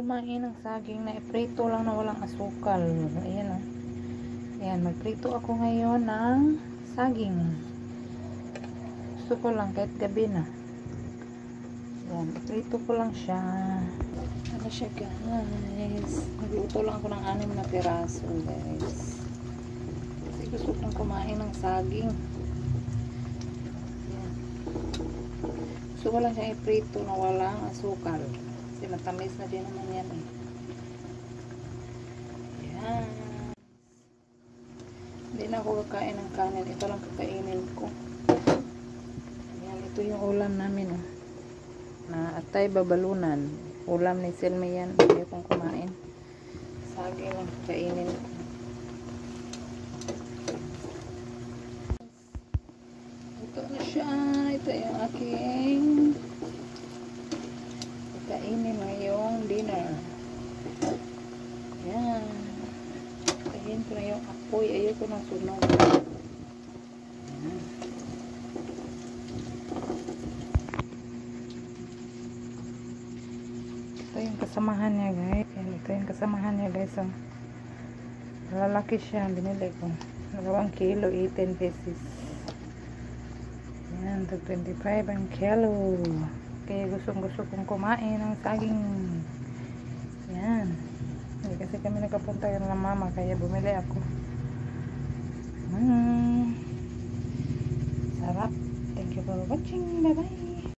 Kumain ng saging na iprito lang na walang asukal. Ayan o. Ayan, magprito ako ngayon ng saging. Gusto ko lang kahit gabi na. Ayan, iprito ko lang siya. Ano siya guys? Nagluto lang ako ng 6 na piraso guys. Kasi gusto kong kumain ng saging. Ayan. Gusto ko lang siyang iprito na walang asukal. Kasi matamis na din naman yan eh. Yan. Hindi na ako kakain ng kanin. Ito lang kakainin ko. Yan. Ito yung ulam namin oh. Na atay babalunan. Ulam ni Selmy yan. Hindi akong kumain. Saging lang kakainin ko. Ito na siya. Ito yung aking kainin ngayong dinner. Yan. Kainin ko na yung apoy. Ayoko ng sunog. Yan. Ito yung kasamahan niya guys. Yan. Ito yung kasamahan niya guys. Oh. Lalaki siya. Binili ko. 2 kilo, 18 pesos. Yan. 25 ang kilo. Kaya gusto kong kumain ng saging. Yan. Hindi kasi kami nakapunta ng mama. Kaya bumili ako. Sarap. Thank you for watching. Bye bye.